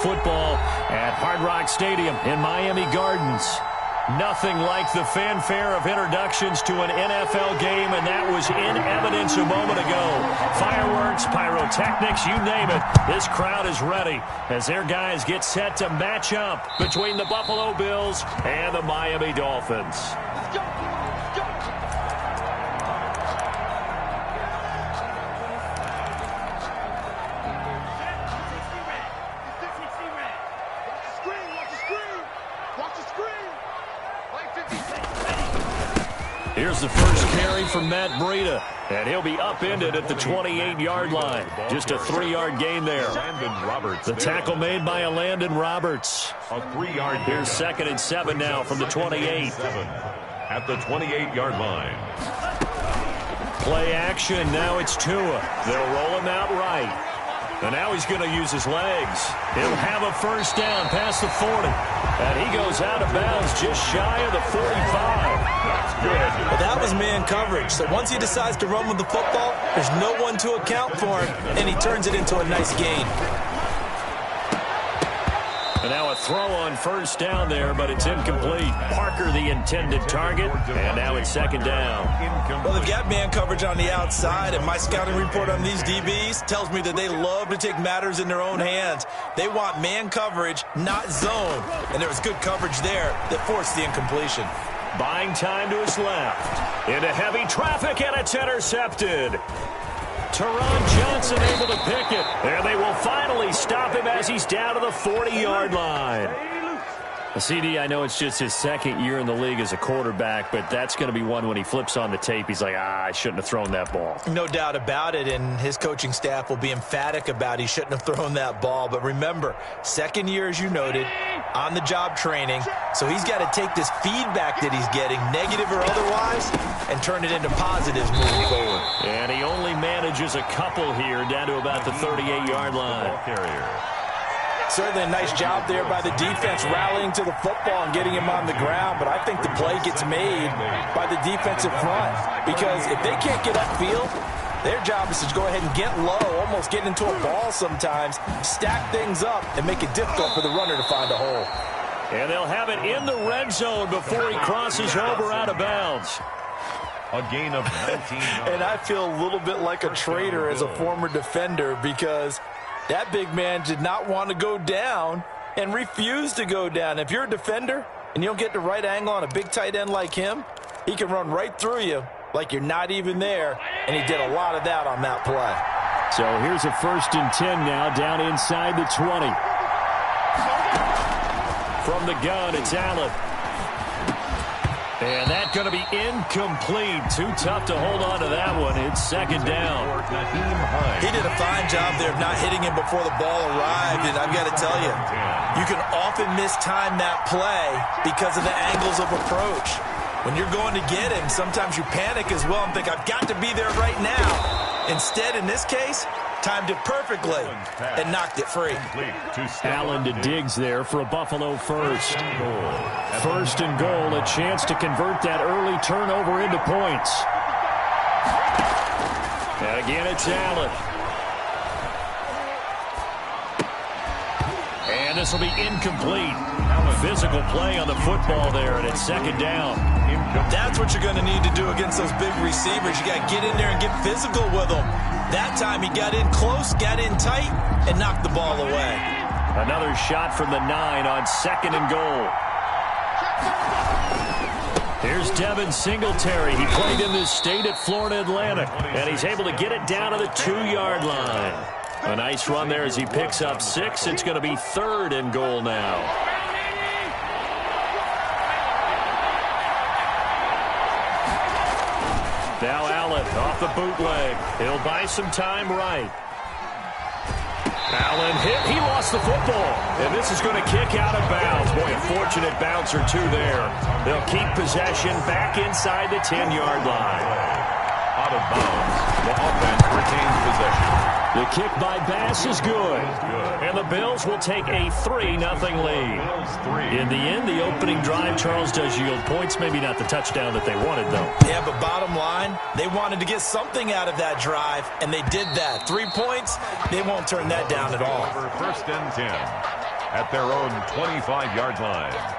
Football at Hard Rock Stadium in Miami Gardens. Nothing like the fanfare of introductions to an NFL game, and that was in evidence a moment ago. Fireworks, pyrotechnics, you name it. This crowd is ready as their guys get set to match up between the Buffalo Bills and the Miami Dolphins. Here's the first carry from Matt Breida, and he'll be upended at the 28-yard line. Just a 3-yard gain there. The tackle made by Landon Roberts. A 3-yard gain. Here's 2nd and 7 now from the 28. At the 28-yard line. Play action. Now it's Tua. They'll roll him out right. And now he's going to use his legs. He'll have a first down past the 40. And he goes out of bounds just shy of the 45. That's good. Well, that was man coverage. So once he decides to run with the football, there's no one to account for him, and he turns it into a nice gain. And now a throw on first down there, but it's incomplete. Parker the intended target, and now it's 2nd down. Well, they've got man coverage on the outside, and my scouting report on these DBs tells me that they love to take matters in their own hands. They want man coverage, not zone. And there was good coverage there that forced the incompletion. Buying time to his left. Into heavy traffic, and it's intercepted. Teron Johnson able to pick it. And they will finally stop him as he's down to the 40-yard line. CD, I know it's just his 2nd year in the league as a quarterback, but that's going to be one when he flips on the tape. He's like, I shouldn't have thrown that ball. No doubt about it, and his coaching staff will be emphatic about he shouldn't have thrown that ball. But remember, 2nd year, as you noted, on-the-job training, so he's got to take this feedback that he's getting, negative or otherwise, and turn it into positives moving forward. And he only manages a couple here, down to about the 38-yard line. Certainly a nice job there by the defense rallying to the football and getting him on the ground, but I think the play gets made by the defensive front because if they can't get upfield, their job is to go ahead and get low, almost get into a ball sometimes, stack things up, and make it difficult for the runner to find a hole. And they'll have it in the red zone before he crosses over out of bounds. A gain of 19. And I feel a little bit like a traitor as a former defender because that big man did not want to go down and refused to go down. If you're a defender and you don't get the right angle on a big tight end like him, he can run right through you like you're not even there, and he did a lot of that on that play. So here's a 1st and 10 now, down inside the 20. From the gun, it's Allen. And that's going to be incomplete. Too tough to hold on to that one. It's 2nd down. He did a fine job there of not hitting him before the ball arrived, and I've got to tell you, you can often mistime that play because of the angles of approach. When you're going to get him, sometimes you panic as well and think, I've got to be there right now. Instead, in this case, timed it perfectly and knocked it free. Allen to Diggs there for a Buffalo first. 1st and goal, a chance to convert that early turnover into points. And again, it's Allen. And this will be incomplete. Physical play on the football there, and it's 2nd down. That's what you're going to need to do against those big receivers. You got to get in there and get physical with them. That time he got in close, got in tight, and knocked the ball away. Another shot from the 9 on 2nd and goal. Here's Devin Singletary. He played in this state at Florida Atlantic, and he's able to get it down to the 2-yard line. A nice run there as he picks up 6. It's going to be 3rd and goal now. Now Allen off the bootleg. He'll buy some time right. Allen hit. He lost the football. And this is going to kick out of bounds. Boy, a fortunate bounce or two there. They'll keep possession back inside the 10-yard line. Out of bounds. The offense retains possession. The kick by Bass is good. And the Bills will take a 3-0 lead. In the end, the opening drive, Charles, does yield points. Maybe not the touchdown that they wanted, though. Yeah, but bottom line, they wanted to get something out of that drive, and they did that. 3 points, they won't turn that down at all. For 1st and 10. at their own 25-yard line.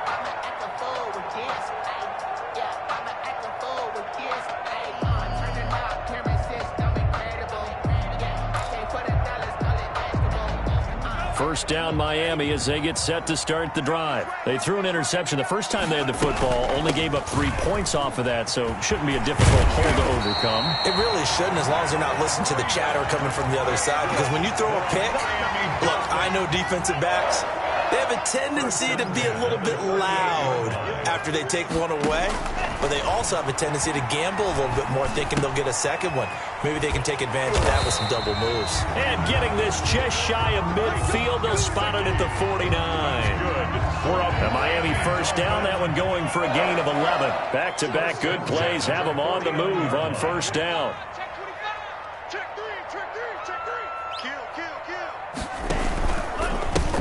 First down Miami as they get set to start the drive. They threw an interception the first time they had the football, only gave up 3 points off of that, so shouldn't be a difficult hole to overcome. It really shouldn't, as long as they're not listening to the chatter coming from the other side, because when you throw a pick, look, I know defensive backs, they have a tendency to be a little bit loud after they take one away, but they also have a tendency to gamble a little bit more, thinking they'll get a second one. Maybe they can take advantage of that with some double moves. And getting this just shy of midfield, they'll spot it at the 49. The Miami first down, that one going for a gain of 11. Back-to-back good plays have them on the move on first down.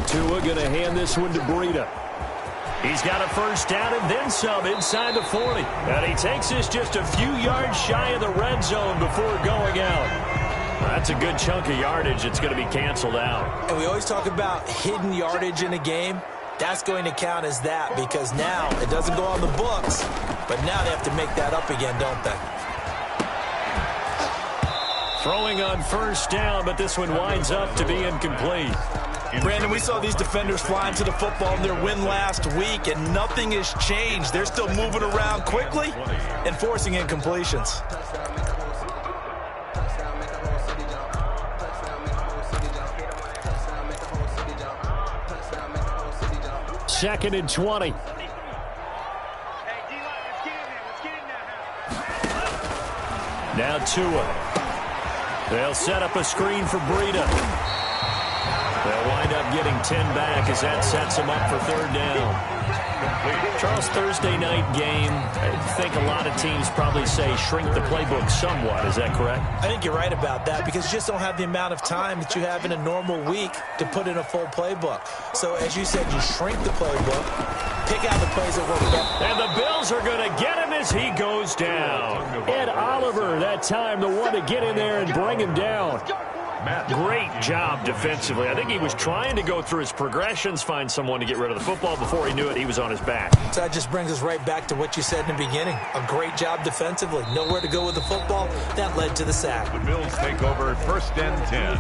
Tua going to hand this one to Breida. He's got a first down and then some inside the 40. And he takes this just a few yards shy of the red zone before going out. That's a good chunk of yardage. It's going to be canceled out. And we always talk about hidden yardage in a game. That's going to count as that, because now it doesn't go on the books, but now they have to make that up again, don't they? Throwing on first down, but this one winds up to be incomplete. Brandon, we saw these defenders flying to the football in their win last week, and nothing has changed. They're still moving around quickly and forcing incompletions. Second and 20. Now Tua. They'll set up a screen for Breida. They'll wind up getting 10 back as that sets them up for third down. Charles, Thursday night game, I think a lot of teams probably say shrink the playbook somewhat. Is that correct? I think you're right about that, because you just don't have the amount of time that you have in a normal week to put in a full playbook. So, as you said, you shrink the playbook, pick out the plays that work best. And the Bills are going to get him as he goes down. Ed Oliver, that time, the one to get in there and bring him down. Great job defensively. I think he was trying to go through his progressions, find someone to get rid of the football. Before he knew it, he was on his back. So that just brings us right back to what you said in the beginning. A great job defensively. Nowhere to go with the football. That led to the sack. The Bills take over first and 10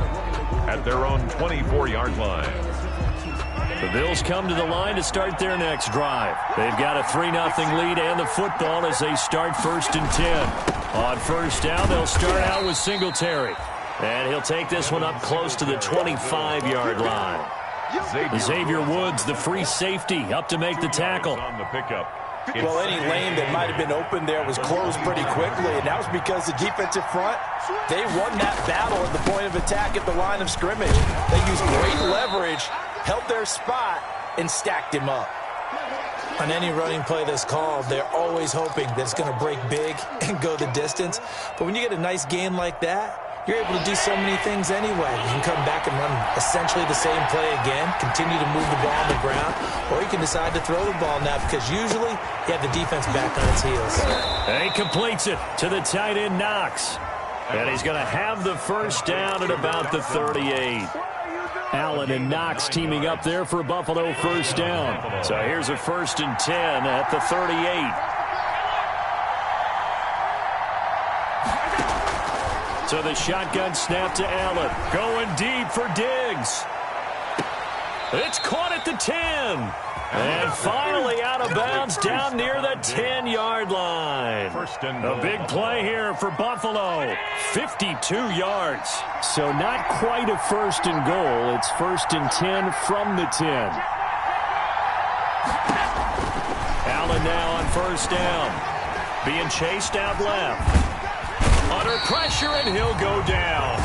at their own 24-yard line. The Bills come to the line to start their next drive. They've got a 3-0 lead and the football as they start first and 10. On first down, they'll start out with Singletary. And he'll take this one up close to the 25-yard line. Xavier Woods, the free safety, up to make the tackle. On the pickup. Well, any lane that might have been open there was closed pretty quickly, and that was because the defensive front, they won that battle at the point of attack at the line of scrimmage. They used great leverage, held their spot, and stacked him up. On any running play that's called, they're always hoping that it's going to break big and go the distance. But when you get a nice gain like that, you're able to do so many things anyway. You can come back and run essentially the same play again, continue to move the ball on the ground, or you can decide to throw the ball now, because usually you have the defense back on its heels. And he completes it to the tight end, Knox. And he's going to have the first down at about the 38. Allen and Knox teaming up there for a Buffalo first down. So here's a first and 10 at the 38. So the shotgun snap to Allen. Going deep for Diggs. It's caught at the 10. And finally out of bounds down near the 10-yard line. A big play here for Buffalo. 52 yards. So not quite a first and goal. It's first and 10 from the 10. Allen now on first down. Being chased out left. Under pressure, and he'll go down.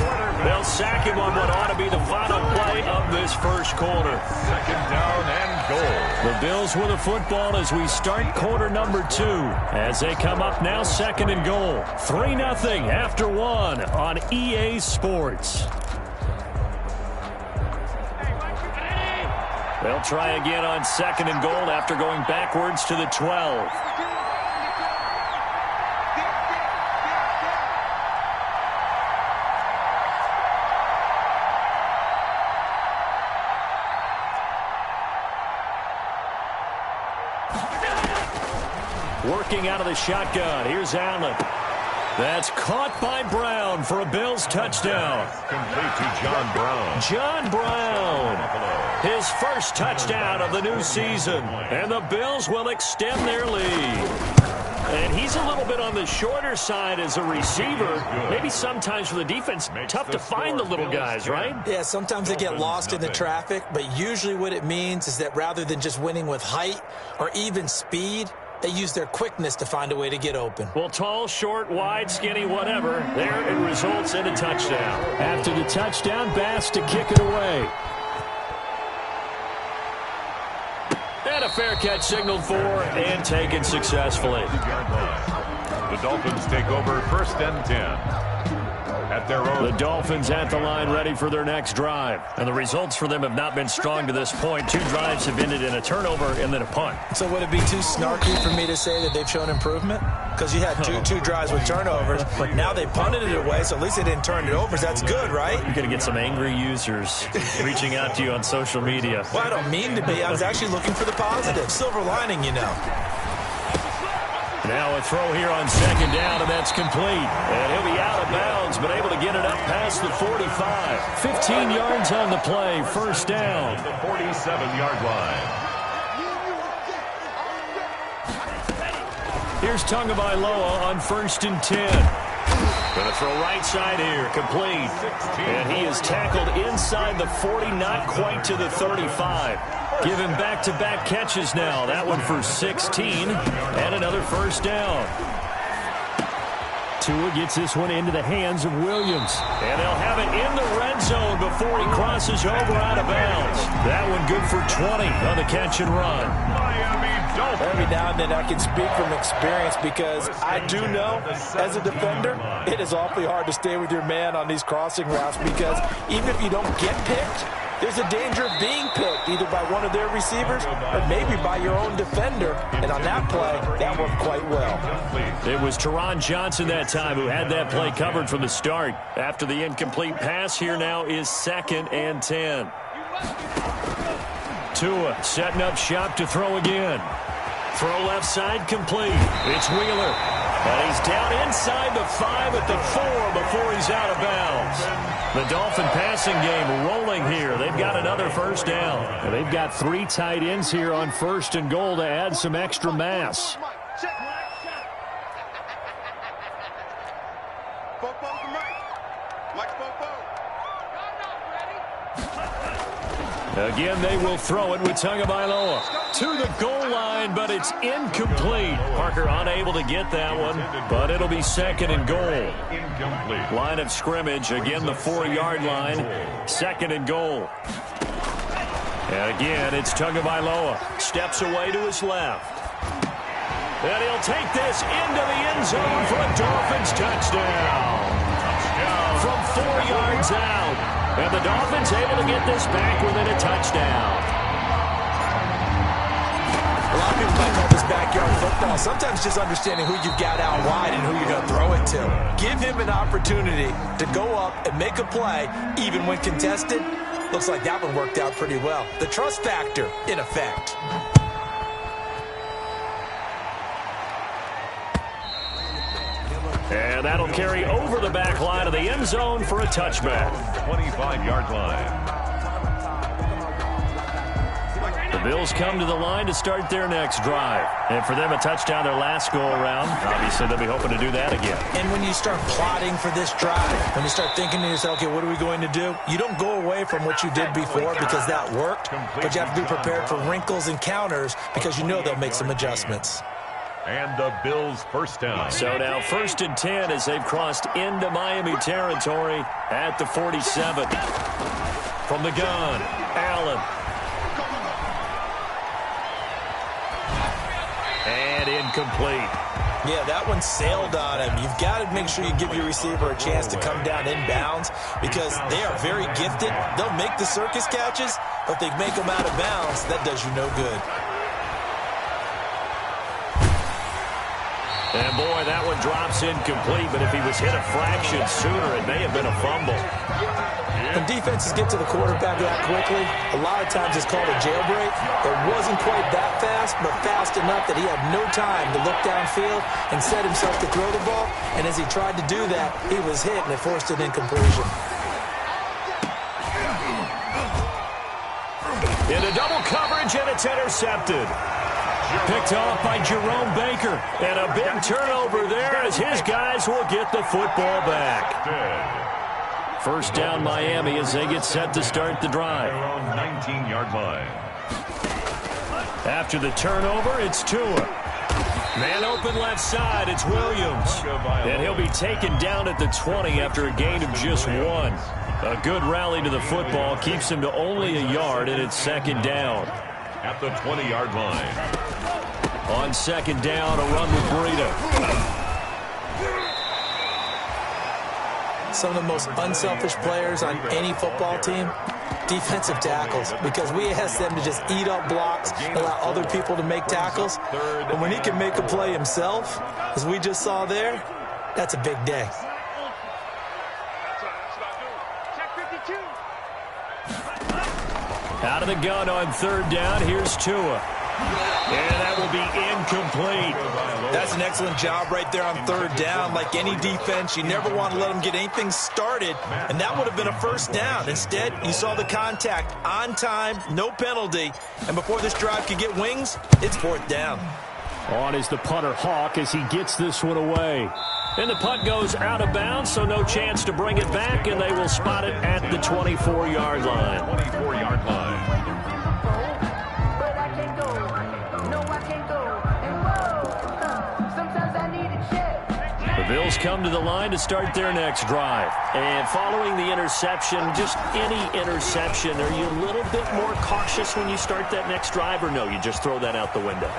They'll sack him on what ought to be the final play of this first quarter. Second down and goal. The Bills with the football as we start quarter number 2. As they come up now, second and goal. 3-0 after 1 on EA Sports. They'll try again on second and goal after going backwards to the 12. working out of the shotgun. Here's Allen. That's caught by Brown for a Bills touchdown. Complete to John Brown. John Brown, his first touchdown of the new season. And the Bills will extend their lead. And he's a little bit on the shorter side as a receiver. Maybe sometimes for the defense, tough to find the little guys, right? Yeah, sometimes they get lost in the traffic, but usually what it means is that rather than just winning with height or even speed, they use their quickness to find a way to get open. Well, tall, short, wide, skinny, whatever, there it results in a touchdown. After the touchdown, Bass to kick it away. And a fair catch signaled for and taken successfully. The Dolphins take over 1st and 10. At their own. The Dolphins at the line ready for their next drive. And the results for them have not been strong to this point. 2 drives have ended in a turnover and then a punt. So would it be too snarky for me to say that they've shown improvement? Because you had two drives with turnovers. Now they punted it away, so at least they didn't turn it over. So that's good, right? You're going to get some angry users reaching out to you on social media. Well, I don't mean to be. I was actually looking for the positive. Silver lining, you know. Now a throw here on 2nd down, and that's complete. And he'll be out of bounds, but able to get it up past the 45. 15 yards on the play, 1st down. The 47-yard line. Here's Tagovailoa on 1st and 10. Going to throw right side here, complete. And he is tackled inside the 40, not quite to the 35. Give him back-to-back catches now. That one for 16 and another 1st down. Tua gets this one into the hands of Williams. And they'll have it in the red zone before he crosses over out of bounds. That one good for 20 on the catch and run. Every now and then I can speak from experience because I do know as a defender it is awfully hard to stay with your man on these crossing routes because even if you don't get picked, there's a danger of being picked either by one of their receivers or maybe by your own defender. And on that play, that worked quite well. It was Teron Johnson that time who had that play covered from the start. After the incomplete pass, here now is 2nd and 10. Tua setting up shop to throw again. Throw left side complete. It's Wheeler. And he's down inside the 5 at the 4 before he's out of bounds. The Dolphin passing game rolling here. They've got another 1st down. And they've got 3 tight ends here on 1st and goal to add some extra mass. Again, they will throw it with Tagovailoa to the goal line, but it's incomplete. Parker unable to get that one, but it'll be 2nd and goal. Incomplete. Line of scrimmage, again the 4-yard line, 2nd and goal. And again, it's Tagovailoa. Steps away to his left. And he'll take this into the end zone for a Dolphins touchdown. From 4 yards out. And the Dolphins able to get this back within a touchdown. A lot of people might call this backyard football. Sometimes just understanding who you've got out wide and who you're going to throw it to. Give him an opportunity to go up and make a play, even when contested. Looks like that one worked out pretty well. The trust factor, in effect. And that'll carry over the back line of the end zone for a touchback. 25-yard line. The Bills come to the line to start their next drive. And for them, a touchdown their last go-around. Obviously, they'll be hoping to do that again. And when you start plotting for this drive, when you start thinking to yourself, okay, what are we going to do? You don't go away from what you did before because that worked, but you have to be prepared for wrinkles and counters because you know they'll make some adjustments. And the Bills' 1st down. So now 1st and 10 as they've crossed into Miami territory at the 47. From the gun, Allen. And incomplete. Yeah, that one sailed on him. You've got to make sure you give your receiver a chance to come down inbounds because they are very gifted. They'll make the circus catches, but if they make them out of bounds, that does you no good. And boy, that one drops incomplete, but if he was hit a fraction sooner, it may have been a fumble. When defenses get to the quarterback that quickly, a lot of times it's called a jailbreak. It wasn't quite that fast, but fast enough enough that he had no time to look downfield and set himself to throw the ball. And as he tried to do that, he was hit, and it forced an incompletion. Into double coverage, and it's intercepted. Picked off by Jerome Baker. And a big turnover there as his guys will get the football back. First down Miami as they get set to start the drive. 19-yard line. After the turnover, it's Tua. Man open left side, it's Williams. And he'll be taken down at the 20 after a gain of just 1. A good rally to the football keeps him to only a yard, and it's second down. At the 20-yard line. On second down, a run with Breida. Some of the most unselfish players on any football team, defensive tackles, because we ask them to just eat up blocks, allow other people to make tackles. And when he can make a play himself, as we just saw there, that's a big day. Out of the gun on third down, here's Tua. And that will be incomplete. That's an excellent job right there on third down. Like any defense, you never want to let them get anything started, and that would have been a first down. Instead, you saw the contact on time, no penalty, and before this drive could get wings, it's fourth down. On is the punter Hawk as he gets this one away. And the punt goes out of bounds, so no chance to bring it back, and they will spot it at the 24-yard line. 24-yard line. The Bills come to the line to start their next drive. And following the interception, just any interception, are you a little bit more cautious when you start that next drive, or no, you just throw that out the window?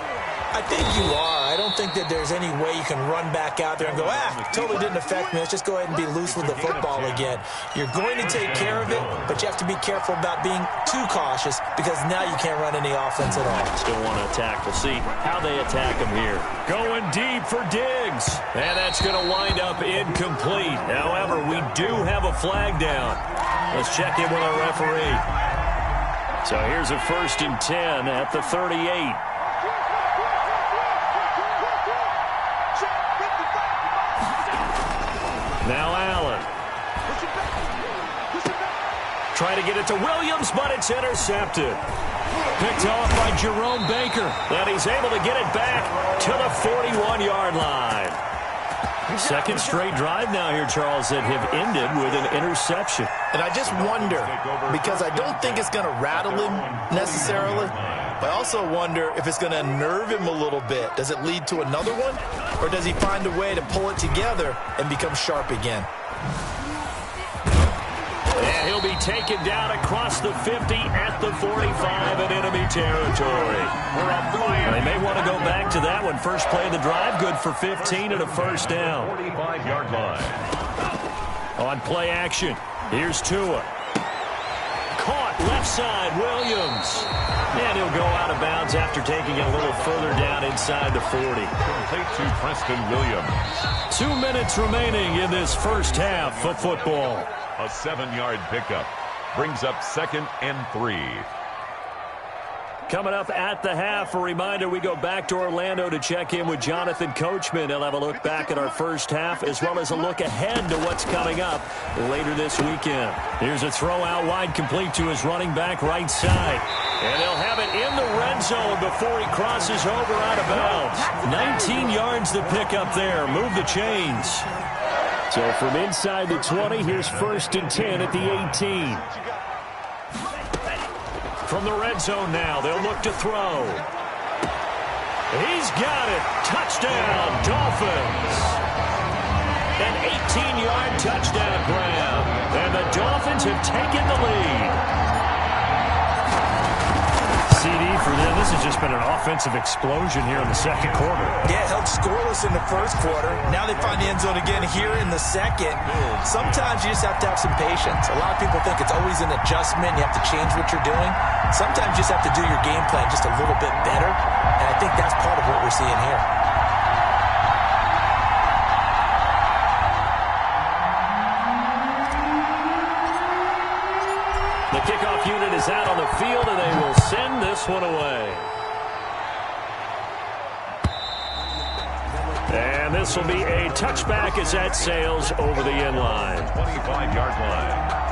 I think you are. I don't think that there's any way you can run back out there and go, totally didn't affect me. Let's just go ahead and be loose with the football again. You're going to take care of it, but you have to be careful about being too cautious because now you can't run any offense at all. Still want to attack. We'll see how they attack him here. Going deep for Diggs. And that's going to wind up incomplete. However, we do have a flag down. Let's check in with our referee. So here's a 1st and 10 at the 38. Now Allen. Trying to get it to Williams, but it's intercepted. Picked off by Jerome Baker. And he's able to get it back to the 41-yard line. Second straight drive now here, Charles, that have ended with an interception. And I just wonder, because I don't think it's going to rattle him necessarily, but I also wonder if it's going to unnerve him a little bit. Does it lead to another one? Or does he find a way to pull it together and become sharp again? And he'll be taken down across the 50 at the 45 in enemy territory. They may want to go back to that one. First play of the drive, good for 15 and a first down. 45-yard line. On play action, here's Tua. Caught left side, Williams. And he'll go out of bounds after taking it a little further down inside the 40. Complete to Preston Williams. 2 minutes remaining in this first half of football. A 7-yard pickup brings up 2nd and 3. Coming up at the half, a reminder, we go back to Orlando to check in with Jonathan Coachman. He'll have a look back at our first half as well as a look ahead to what's coming up later this weekend. Here's a throw out wide, complete to his running back right side. And he'll have it in the red zone before he crosses over out of bounds. 19 yards to pick up there. Move the chains. So from inside the 20, here's 1st and 10 at the 18. From the red zone now, they'll look to throw. He's got it. Touchdown, Dolphins. An 18-yard touchdown grab. And the Dolphins have taken the lead. CD for them. This has just been an offensive explosion here in the second quarter. Yeah, held scoreless in the first quarter. Now they find the end zone again here in the second. Sometimes you just have to have some patience. A lot of people think it's always an adjustment. You have to change what you're doing. Sometimes you just have to do your game plan just a little bit better. And I think that's part of what we're seeing here. The kickoff unit is out on the field, and they will send this one away. And this will be a touchback as that sails over the end line. 25-yard line.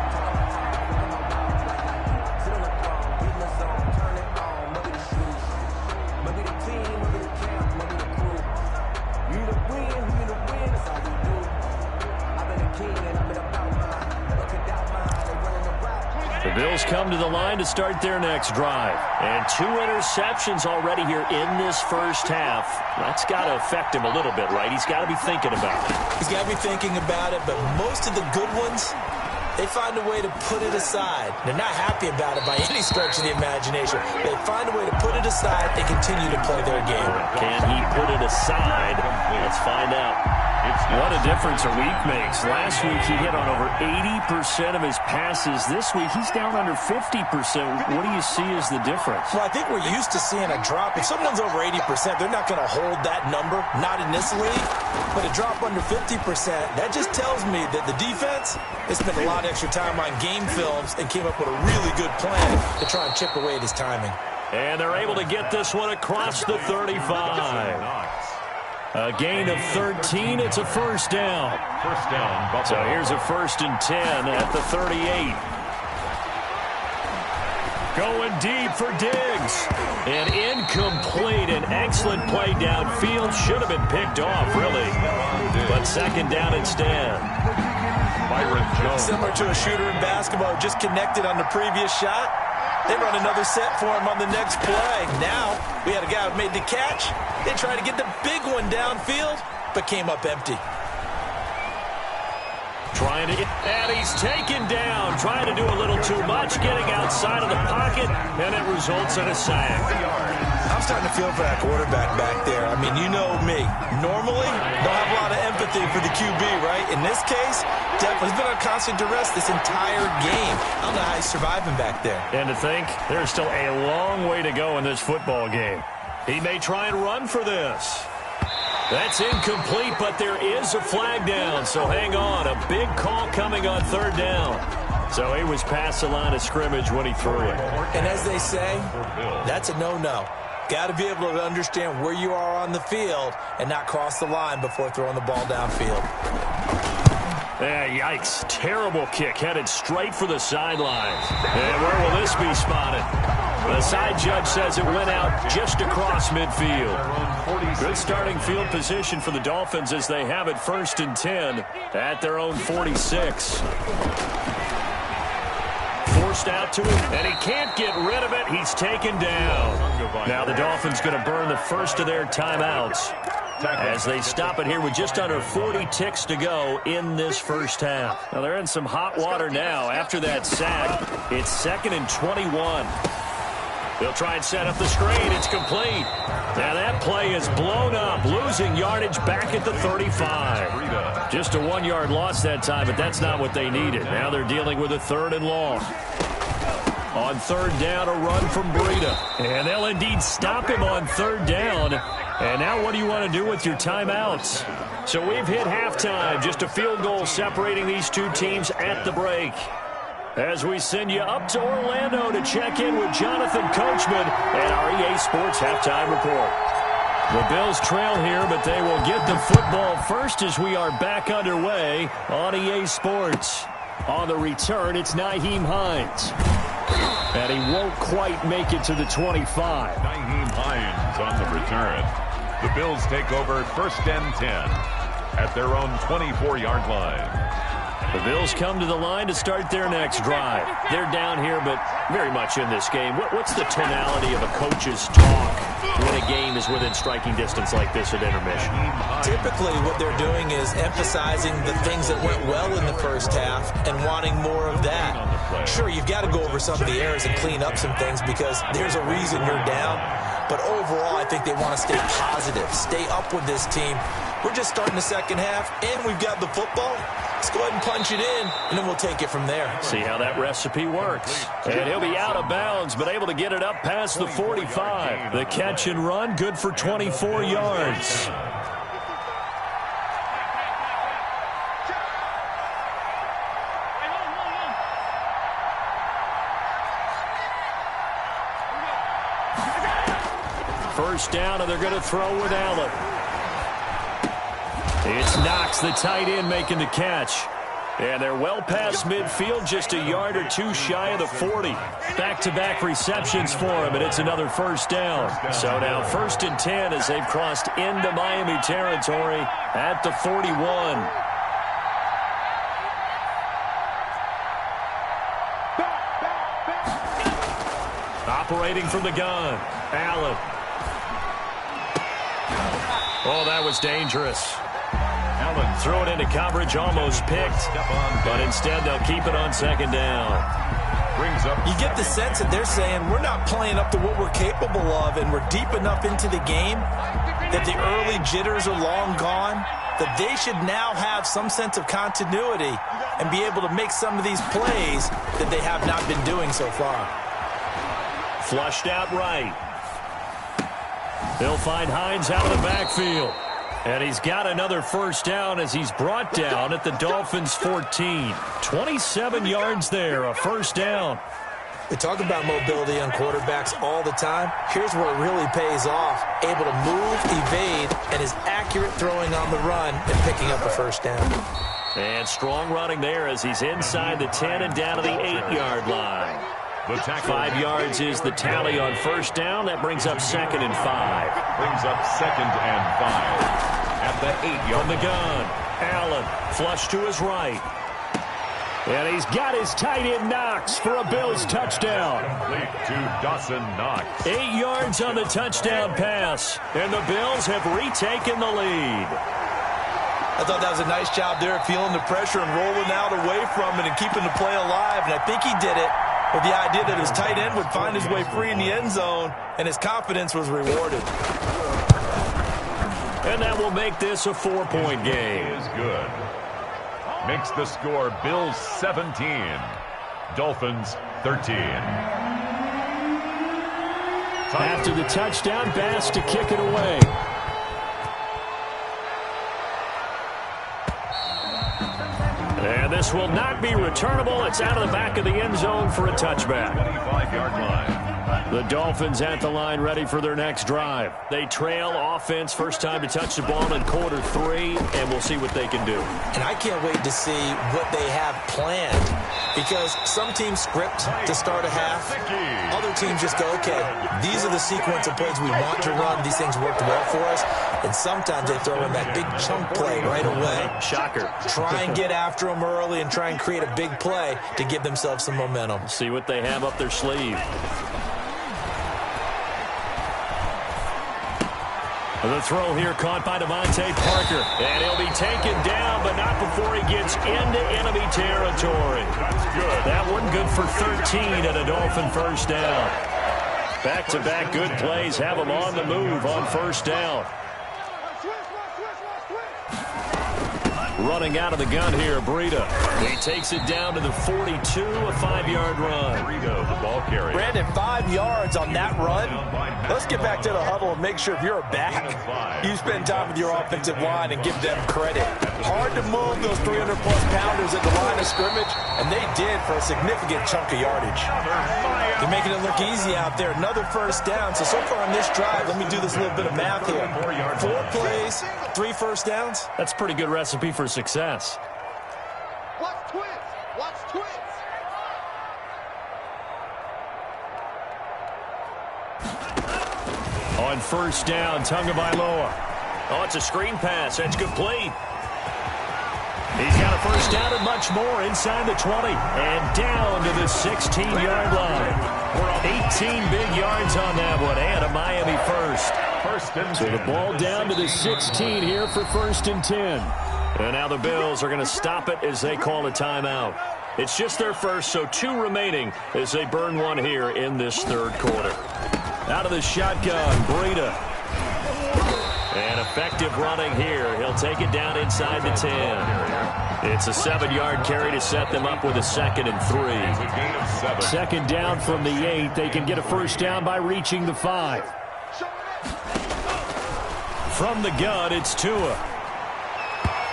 The Bills come to the line to start their next drive. And 2 interceptions already here in this first half. That's got to affect him a little bit, right? He's got to be thinking about it. He's got to be thinking about it, but most of the good ones, they find a way to put it aside. They're not happy about it by any stretch of the imagination. They find a way to put it aside and continue to play their game. Can he put it aside? Let's find out. What a difference a week makes. Last week he hit on over 80% of his passes. This week he's down under 50%. What do you see as the difference? Well, I think we're used to seeing a drop. If someone's over 80%, they're not going to hold that number, not in this league. But a drop under 50%, that just tells me that the defense has spent a lot of extra time on game films and came up with a really good plan to try and chip away at his timing. And they're able to get this one across the 35. A gain of 13. It's a first down. First down, Buffalo. So here's a 1st and 10 at the 38. Going deep for Diggs. And incomplete. An excellent play downfield. Should have been picked off, really. But 2nd down instead. Byron Jones. Similar to a shooter in basketball, just connected on the previous shot. They run another set for him on the next play. Now, we had a guy who made the catch. They tried to get the big one downfield, but came up empty. Trying to get, and he's taken down. Trying to do a little too much, getting outside of the pocket, and it results in a sack. I'm starting to feel for that quarterback back there. I mean, you know me. Normally, don't have a lot of empathy for the QB, right? In this case, definitely has been on constant duress this entire game. I don't know how he's surviving back there. And to think, there's still a long way to go in this football game. He may try and run for this. That's incomplete, but there is a flag down, so hang on. A big call coming on 3rd down. So he was past the line of scrimmage when he threw it. And as they say, that's a no-no. Got to be able to understand where you are on the field and not cross the line before throwing the ball downfield. Yikes. Terrible kick headed straight for the sidelines. And where will this be spotted? The side judge says it went out just across midfield. Good starting field position for the Dolphins as they have it 1st and 10 at their own 46. Forced out to him, and he can't get rid of it. He's taken down. Now the Dolphins going to burn the first of their timeouts as they stop it here with just under 40 ticks to go in this first half. Now they're in some hot water now after that sack. It's 2nd and 21. They'll try and set up the screen. It's complete. Now that play is blown up, losing yardage back at the 35. Just a 1-yard loss that time, but that's not what they needed. Now they're dealing with a 3rd and long. On 3rd down, a run from Breida. And they'll indeed stop him on 3rd down. And now what do you want to do with your timeouts? So we've hit halftime. Just a field goal separating these two teams at the break. As we send you up to Orlando to check in with Jonathan Coachman and our EA Sports Halftime Report. The Bills trail here, but they will get the football first as we are back underway on EA Sports. On the return, it's Nyheim Hines. And he won't quite make it to the 25. Nyheim Hines on the return. The Bills take over 1st and 10 at their own 24-yard line. The Bills come to the line to start their next drive. They're down here, but very much in this game. What's the tonality of a coach's talk when a game is within striking distance like this at intermission? Typically, what they're doing is emphasizing the things that went well in the first half and wanting more of that. Sure, you've got to go over some of the errors and clean up some things because there's a reason you're down. But overall, I think they want to stay positive, stay up with this team. We're just starting the second half, and we've got the football. Let's go ahead and punch it in, and then we'll take it from there. See how that recipe works. And he'll be out of bounds, but able to get it up past the 45. The catch and run, good for 24 yards. First down, and they're going to throw with Allen. It's Knox, the tight end, making the catch. And they're well past midfield, just a yard or two shy of the 40. Back-to-back receptions for him, and it's another first down. So now 1st and 10 as they've crossed into Miami territory at the 41. Operating from the gun, Allen. Oh, that was dangerous. Allen threw it into coverage, almost picked, but instead they'll keep it on 2nd down. You get the sense that they're saying we're not playing up to what we're capable of, and we're deep enough into the game that the early jitters are long gone, that they should now have some sense of continuity and be able to make some of these plays that they have not been doing so far. Flushed out right. They'll find Hines out of the backfield. And he's got another first down as he's brought down at the Dolphins' 14. 27 yards there, a first down. We talk about mobility on quarterbacks all the time. Here's where it really pays off. Able to move, evade, and is accurate throwing on the run and picking up a first down. And strong running there as he's inside the 10 and down to the 8-yard line. 5 yards is the tally on first down. That brings up 2nd and 5. Brings up 2nd and 5. At the 8-yard from the gun, Allen flush to his right. And he's got his tight end Knox for a Bills touchdown. Complete to Dawson Knox. 8 yards on the touchdown pass. And the Bills have retaken the lead. I thought that was a nice job there, feeling the pressure and rolling out away from it and keeping the play alive. And I think he did it with the idea that his tight end would find his way free in the end zone, and his confidence was rewarded. And that will make this a 4-point game. Is good. Makes the score Bills 17, Dolphins 13. After the touchdown, Bass to kick it away. And this will not be returnable. It's out of the back of the end zone for a touchback. 25-yard line. The Dolphins at the line ready for their next drive. They trail offense, first time to touch the ball in quarter 3, and we'll see what they can do. And I can't wait to see what they have planned, because some teams script to start a half. Other teams just go, okay, these are the sequence of plays we want to run. These things worked well for us. And sometimes they throw in that big chunk play right away. Shocker. Try and get after them early and try and create a big play to give themselves some momentum. See what they have up their sleeve. The throw here caught by Devontae Parker. And he'll be taken down, but not before he gets into enemy territory. That's good. That one good for 13 and a Dolphin first down. Back-to-back good plays have them on the move on first down. Running out of the gun here, Breida. He takes it down to the 42, a 5-yard run. Breida, the ball carrier. Brandon, 5 yards on that run. Let's get back to the huddle and make sure if you're a back, you spend time with your offensive line and give them credit. Hard to move those 300-plus pounders at the line of scrimmage, and they did for a significant chunk of yardage. They're making it look easy out there. Another first down. So far on this drive, let me do this little bit of math here. 4 plays, 3 first downs. That's a pretty good recipe for success. Watch twins. Watch twins. On first down, Tagovailoa. Oh, it's a screen pass. That's complete. He's got a first down and much more inside the 20 and down to the 16-yard line. 18 big yards on that one and a Miami first. So the ball down to the 16 here for 1st and 10. And now the Bills are going to stop it as they call a timeout. It's just their first, so 2 remaining as they burn one here in this 3rd quarter. Out of the shotgun, Breida. And effective running here. He'll take it down inside the 10. It's a 7-yard carry to set them up with a 2nd and 3. 2nd down from the 8. They can get a first down by reaching the 5. From the gun, it's Tua.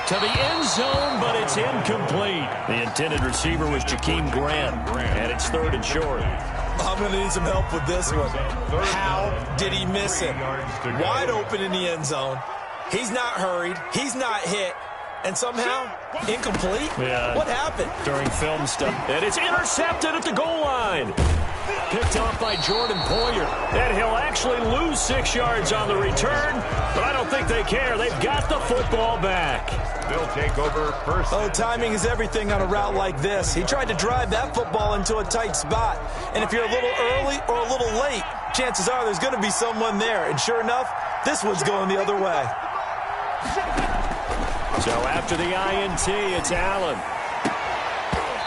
To the end zone, but it's incomplete. The intended receiver was Jakeem Grant, and it's 3rd and short. I'm going to need some help with this one. How did he miss it? Wide open in the end zone. He's not hurried. He's not hit. And somehow, incomplete? Yeah. What happened? During film stuff. And it's intercepted at the goal line. Picked off by Jordan Poyer. And he'll actually lose 6 yards on the return, but I don't think they care. They've got the football back. They'll take over first. Oh, timing is everything on a route like this. He tried to drive that football into a tight spot. And if you're a little early or a little late, chances are there's going to be someone there. And sure enough, this one's going the other way. So after the INT, it's Allen.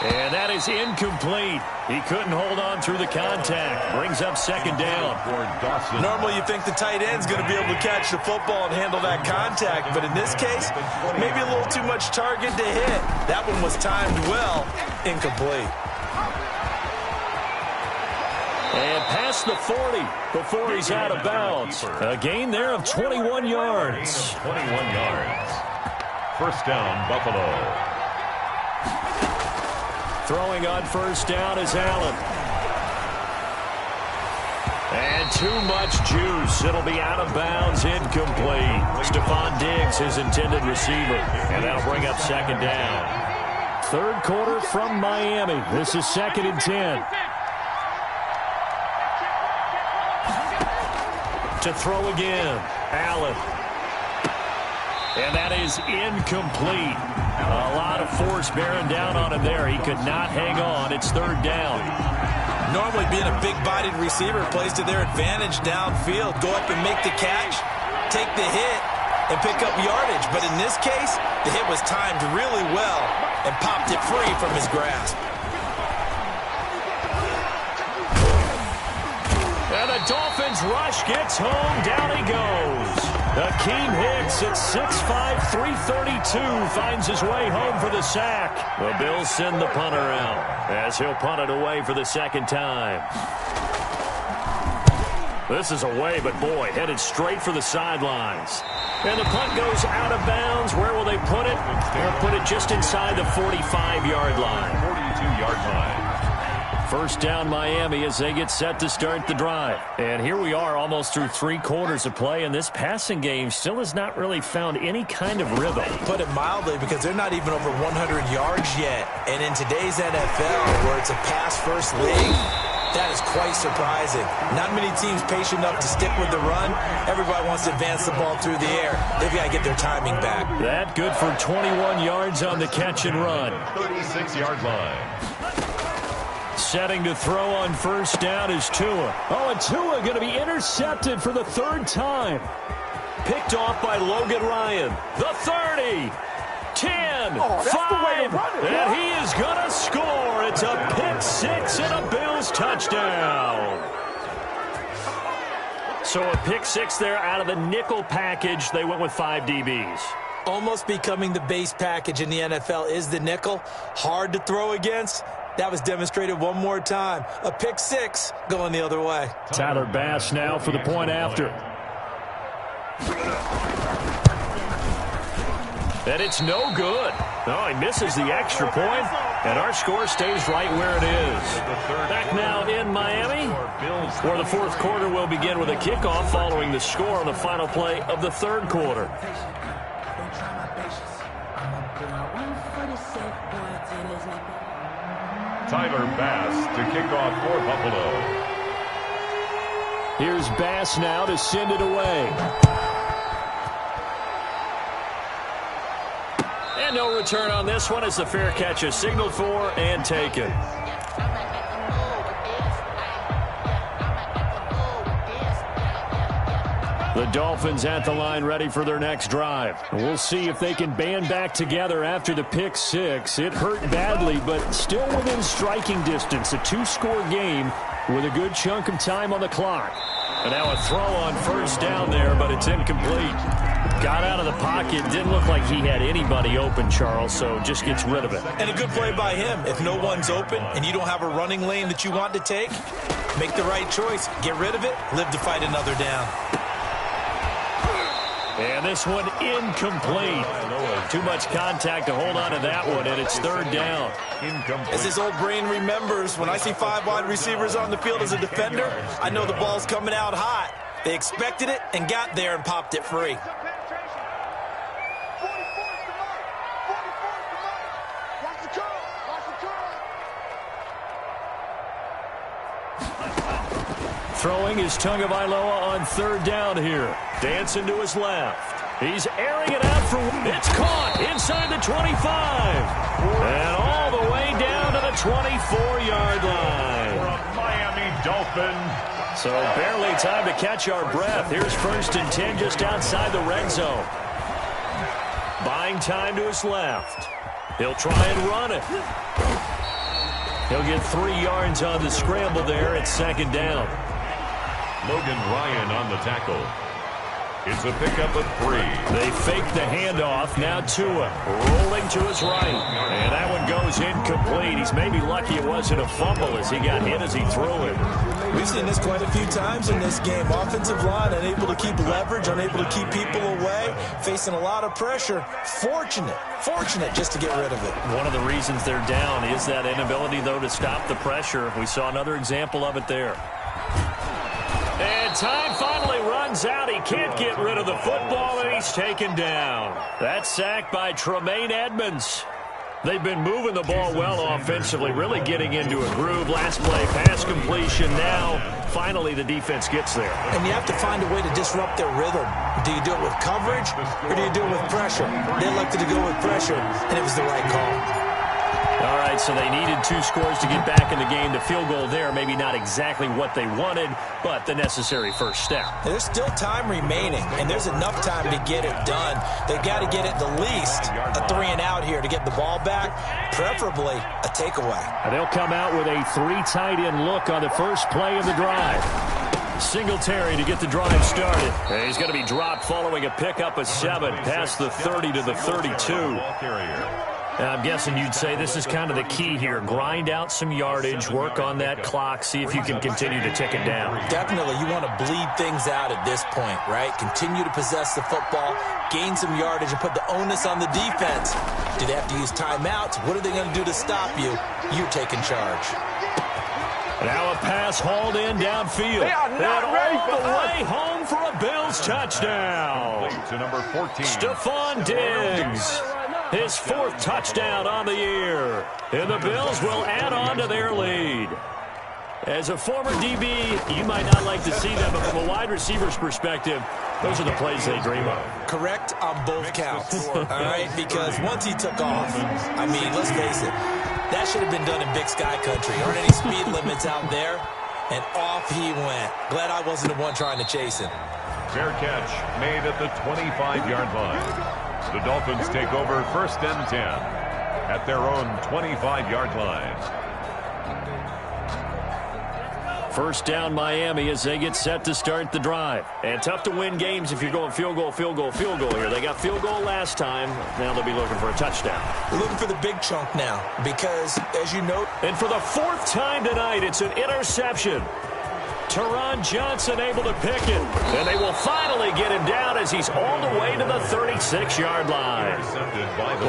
And that is incomplete. He couldn't hold on through the contact. Brings up second down. Normally you think the tight end's going to be able to catch the football and handle that contact. But in this case, maybe a little too much target to hit. That one was timed well. Incomplete. And past the 40 before he's out of bounds. A gain there of 21 yards. 21 yards. First down, Buffalo. Throwing on first down is Allen. And too much juice. It'll be out of bounds, incomplete. Stephon Diggs, his intended receiver. And that'll bring up second down. Third quarter from Miami. This is 2nd and 10. To throw again, Allen. And that is incomplete. A lot of force bearing down on him there. He could not hang on. It's third down. Normally being a big-bodied receiver plays to their advantage downfield. Go up and make the catch, take the hit, and pick up yardage. But in this case, the hit was timed really well and popped it free from his grasp. And the Dolphins rush gets home. Down he goes. Akeem Hicks at 6'5", 332 finds his way home for the sack. The Bills send the punter out as he'll punt it away for the second time. This is away, but boy, headed straight for the sidelines. And the punt goes out of bounds. Where will they put it? They'll put it just inside the 45-yard line. 42-yard line. First down Miami as they get set to start the drive. And here we are almost through 3 quarters of play, and this passing game still has not really found any kind of rhythm. Put it mildly, because they're not even over 100 yards yet. And in today's NFL, where it's a pass-first league, that is quite surprising. Not many teams patient enough to stick with the run. Everybody wants to advance the ball through the air. They've got to get their timing back. That good for 21 yards on the catch and run. 36-yard line. Setting to throw on first down is Tua. Oh, and Tua going to be intercepted for the 3rd time. Picked off by Logan Ryan. The 30, 10, 5, and he is going to score. It's a pick-6 and a Bills touchdown. So a pick-6 there out of the nickel package. They went with 5 DBs. Almost becoming the base package in the NFL is the nickel. Hard to throw against. That was demonstrated one more time. A pick-6 going the other way. Tyler Bass now for the point after. And it's no good. No, he misses the extra point, and our score stays right where it is. Back now in Miami, where the 4th quarter will begin with a kickoff following the score on the final play of the 3rd quarter. Tyler Bass to kick off for Buffalo. Here's Bass now to send it away. And no return on this one as the fair catch is signaled for and taken. The Dolphins at the line ready for their next drive. We'll see if they can band back together after the pick-6. It hurt badly, but still within striking distance. A 2-score game with a good chunk of time on the clock. And now a throw on first down there, but it's incomplete. Got out of the pocket. Didn't look like he had anybody open, Charles, so just gets rid of it. And a good play by him. If no one's open and you don't have a running lane that you want to take, make the right choice. Get rid of it. Live to fight another down. And this one incomplete. Too much contact to hold on to that one, and it's 3rd down. As his old brain remembers, when I see 5 wide receivers on the field as a defender, I know the ball's coming out hot. They expected it and got there and popped it free. Throwing is Tagovailoa on third down here. Dancing to his left. He's airing it out for one. It's caught inside the 25. And all the way down to the 24-yard line. Miami Dolphin. So barely time to catch our breath. Here's 1st and 10 just outside the red zone. Buying time to his left. He'll try and run it. He'll get 3 yards on the scramble there at 2nd down. Logan Ryan on the tackle. It's a pickup of 3. They fake the handoff. Now Tua rolling to his right. And that one goes incomplete. He's maybe lucky it wasn't a fumble as he got hit as he threw it. We've seen this quite a few times in this game. Offensive line unable to keep leverage, unable to keep people away, facing a lot of pressure. Fortunate just to get rid of it. One of the reasons they're down is that inability, though, to stop the pressure. We saw another example of it there. And time finally runs out. He can't get rid of the football, and he's taken down. That's sacked by Tremaine Edmonds. They've been moving the ball well offensively, really getting into a groove. Last play, pass completion. Now, finally, the defense gets there. And you have to find a way to disrupt their rhythm. Do you do it with coverage, or do you do it with pressure? They elected to go with pressure, and it was the right call. All right, so they needed 2 scores to get back in the game. The field goal there, maybe not exactly what they wanted, but the necessary first step. There's still time remaining, and there's enough time to get it done. They've got to get at the least a 3 and out here to get the ball back, preferably a takeaway. And they'll come out with a 3 tight end look on the first play of the drive. Singletary to get the drive started. And he's going to be dropped following a pickup of 7 past the 30 to the 32. I'm guessing you'd say this is kind of the key here. Grind out some yardage, work on that clock, see if you can continue to tick it down. Definitely, you want to bleed things out at this point, right? Continue to possess the football, gain some yardage, and put the onus on the defense. Do they have to use timeouts? What are they going to do to stop you? You're taking charge. Now a pass hauled in downfield. And all the way home for a Bills touchdown. To number 14. Stephon Diggs. His 4th touchdown on the year. And the Bills will add on to their lead. As a former DB, you might not like to see them, but from a wide receiver's perspective, those are the plays they dream of. Correct on both counts, all right? Because once he took off, I mean, let's face it, that should have been done in Big Sky Country. Aren't any speed limits out there? And off he went. Glad I wasn't the one trying to chase him. Fair catch made at the 25-yard line. The Dolphins take over 1st and 10 at their own 25-yard line. 1st down Miami as they get set to start the drive. And tough to win games if you're going field goal here. They got field goal last time. Now they'll be looking for a touchdown. We're looking for the big chunk now because, as you note... And for the 4th time tonight, it's an interception. Teron Johnson able to pick it. And they will finally get him down as he's all the way to the 36-yard line.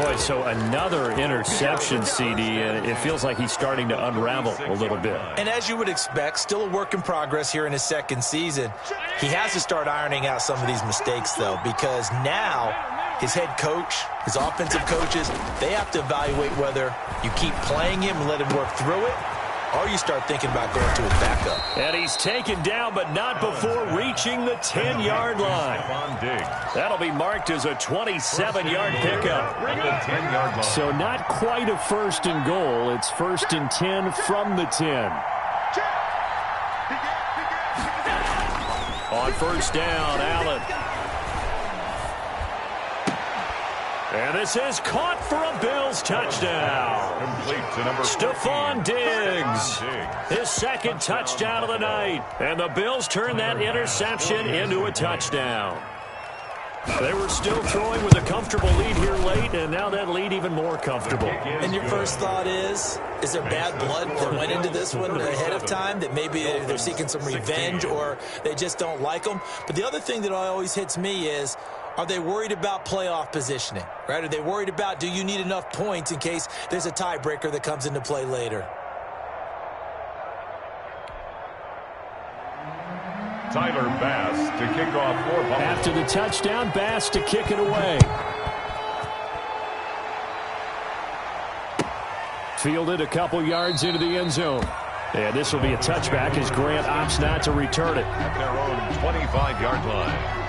Boy, so another interception, CD, and it feels like he's starting to unravel a little bit. And as you would expect, still a work in progress here in his 2nd season. He has to start ironing out some of these mistakes, though, because now his head coach, his offensive coaches, they have to evaluate whether you keep playing him and let him work through it, or you start thinking about going to his backup. And he's taken down, but not before reaching the 10-yard line. That'll be marked as a 27-yard pickup. So not quite a 1st and goal. It's 1st and 10 from the 10. On 1st down, Allen. And this is caught for a Bills touchdown. Complete to number Stephon Diggs. His 2nd touchdown of the night. And the Bills turn that interception into a touchdown. They were still throwing with a comfortable lead here late, and now that lead even more comfortable. And your first thought is there bad blood that went into this one ahead of time, that maybe they're seeking some revenge or they just don't like them? But the other thing that always hits me is, are they worried about playoff positioning, right? Are they worried about, do you need enough points in case there's a tiebreaker that comes into play later? Tyler Bass to kick off for Buffalo. After the touchdown, Bass to kick it away. Fielded a couple yards into the end zone. And this will be a touchback as Grant opts not to return it. At their own 25-yard line.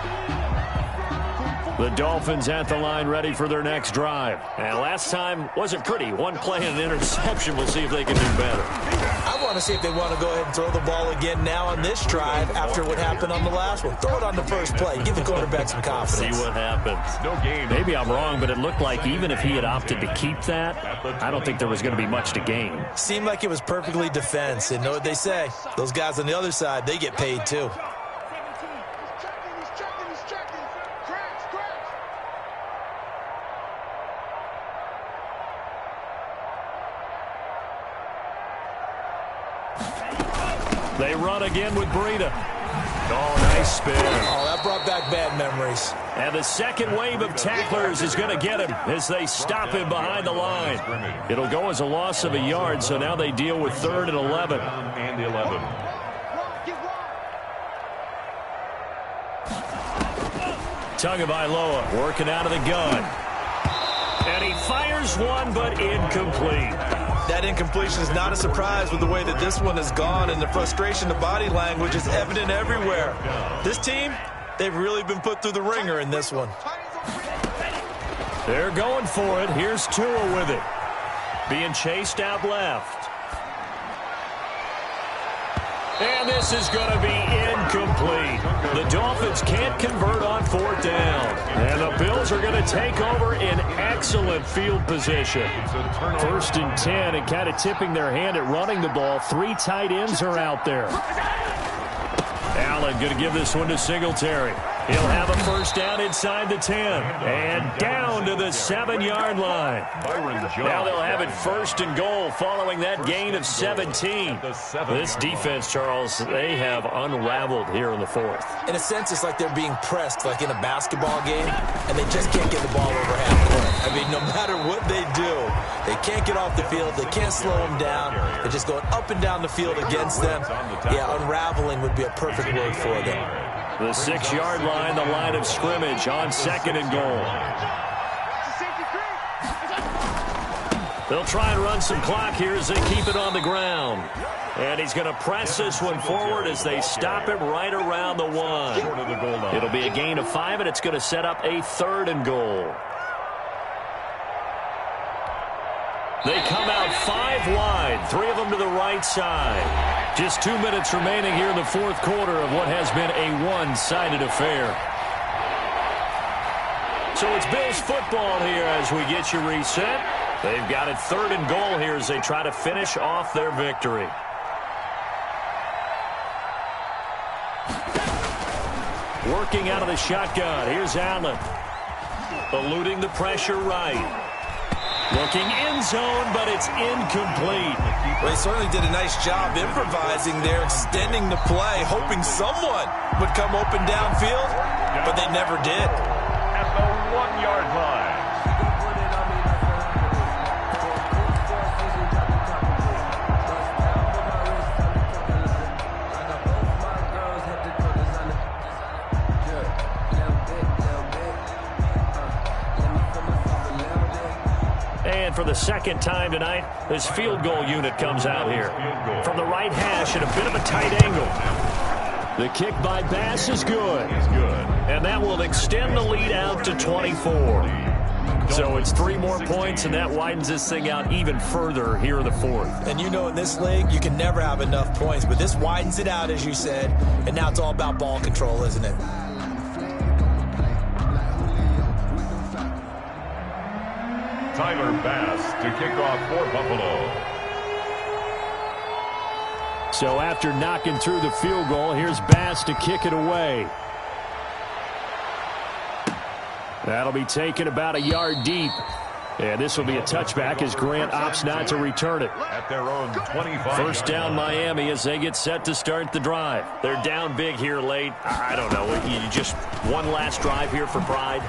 The Dolphins at the line ready for their next drive. And last time wasn't pretty. One play and an interception. We'll see if they can do better. I want to see if they want to go ahead and throw the ball again now on this drive after what happened on the last one. Throw it on the first play. Give the quarterback some confidence. See what happens. No gain. Maybe I'm wrong, but it looked like even if he had opted to keep that, I don't think there was going to be much to gain. Seemed like it was perfectly defense. And know what they say? Those guys on the other side, they get paid too. They run again with Breida. Oh, nice spin. Oh, that brought back bad memories. And the second wave of tacklers is going to get him as they stop him behind the line. It'll go as a loss of a yard, so now they deal with 3rd and 11. And 11. Tagovailoa working out of the gun. And he fires one, but incomplete. That incompletion is not a surprise with the way that this one has gone, and the frustration, the body language is evident everywhere. This team, they've really been put through the ringer in this one. They're going for it. Here's Tua with it. Being chased out left. And this is going to be incomplete. The Dolphins can't convert on 4th down. And the Bills are going to take over in excellent field position. 1st and 10, and kind of tipping their hand at running the ball. 3 tight ends are out there. Allen going to give this one to Singletary. He'll have a first down inside the 10. And down to the 7-yard line. Now they'll have it 1st and goal following that gain of 17. This defense, Charles, they have unraveled here in the 4th. In a sense, it's like they're being pressed like in a basketball game, and they just can't get the ball over half court. I mean, no matter what they do, they can't get off the field. They can't slow them down. They're just going up and down the field against them. Yeah, unraveling would be a perfect word for them. The 6-yard line, the line of scrimmage on 2nd and goal. They'll try and run some clock here as they keep it on the ground. And he's going to press this one forward as they stop him right around the 1. It'll be a gain of 5, and it's going to set up a 3rd and goal. They come out 5 wide, 3 of them to the right side. Just 2 minutes remaining here in the 4th quarter of what has been a one-sided affair. So it's Bills football here as we get you reset. They've got it 3rd and goal here as they try to finish off their victory. Working out of the shotgun. Here's Allen. Eluding the pressure right. Looking end zone, but it's incomplete. Well, they certainly did a nice job improvising there, extending the play, hoping someone would come open downfield, but they never did. At the 1-yard line. And for the 2nd time tonight, this field goal unit comes out here. From the right hash at a bit of a tight angle. The kick by Bass is good. And that will extend the lead out to 24. So it's 3 more points, and that widens this thing out even further here in the 4th. And you know in this league, you can never have enough points. But this widens it out, as you said. And now it's all about ball control, isn't it? Tyler Bass to kick off for Buffalo. So after knocking through the field goal, here's Bass to kick it away. That'll be taken about a yard deep. And this will be a touchback as Grant opts not to return it. At their own 25. First down Miami as they get set to start the drive. They're down big here late. I don't know. You just one last drive here for pride.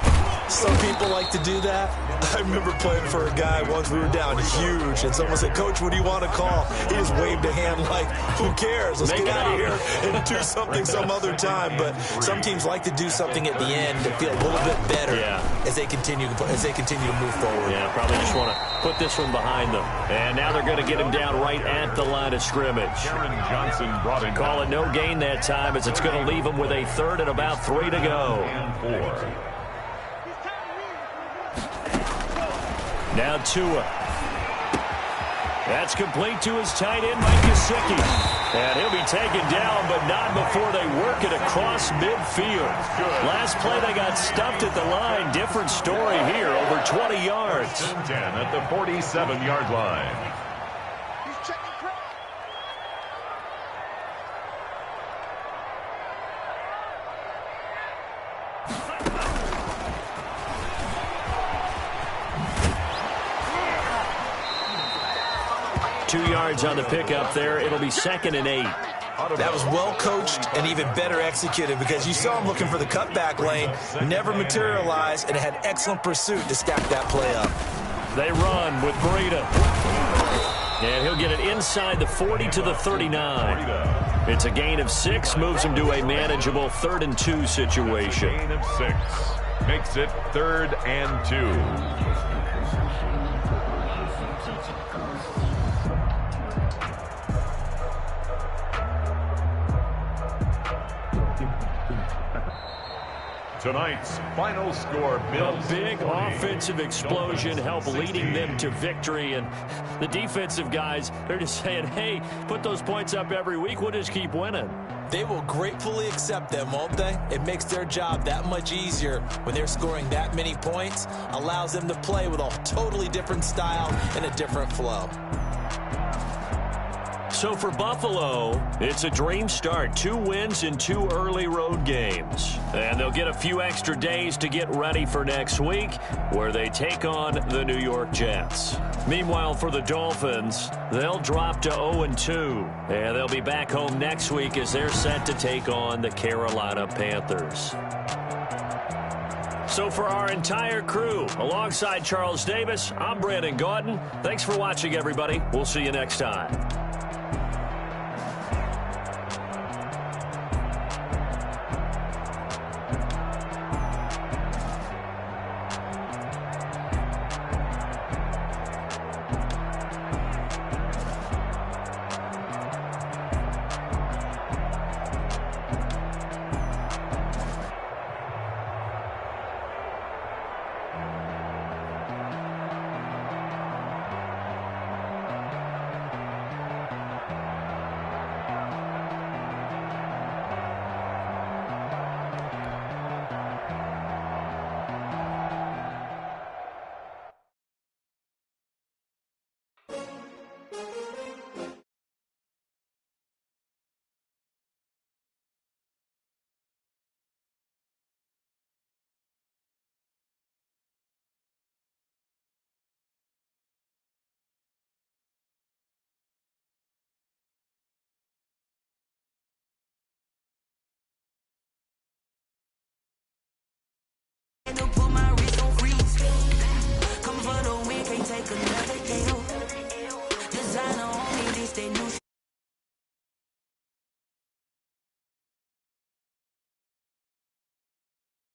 Some people like to do that. I remember playing for a guy once. We were down huge, and someone said, "Coach, what do you want to call?" He just waved a hand like, "Who cares? Let's get out of here and do something some other time." But some teams like to do something at the end to feel a little bit better as they continue to move forward. Yeah, probably just want to put this one behind them. And now they're going to get him down right at the line of scrimmage. Aaron Johnson brought him Call it no gain that time as it's going to leave him with a third and about 3 to go. and 4. Now Tua. That's complete to his tight end, Mike Gesicki. And he'll be taken down, but not before they work it across midfield. Last play, they got stuffed at the line. Different story here, over 20 yards. 10 at the 47-yard line. He's checking crowd. 2 yards on the pickup there. It'll be 2nd and 8. That was well coached and even better executed because you saw him looking for the cutback lane, never materialized, and had excellent pursuit to stack that play up. They run with Breida. And he'll get it inside the 40 to the 39. It's a gain of 6, moves him to a manageable 3rd and 2 situation. Gain of 6 makes it 3rd and 2. Tonight's final score, Bills. A big offensive explosion helped leading them to victory. And the defensive guys, they're just saying, hey, put those points up every week. We'll just keep winning. They will gratefully accept them, won't they? It makes their job that much easier when they're scoring that many points. Allows them to play with a totally different style and a different flow. So for Buffalo, it's a dream start. 2 wins in 2 early road games. And they'll get a few extra days to get ready for next week, where they take on the New York Jets. Meanwhile, for the Dolphins, they'll drop to 0-2. And they'll be back home next week as they're set to take on the Carolina Panthers. So for our entire crew, alongside Charles Davis, I'm Brandon Gaudin. Thanks for watching, everybody. We'll see you next time.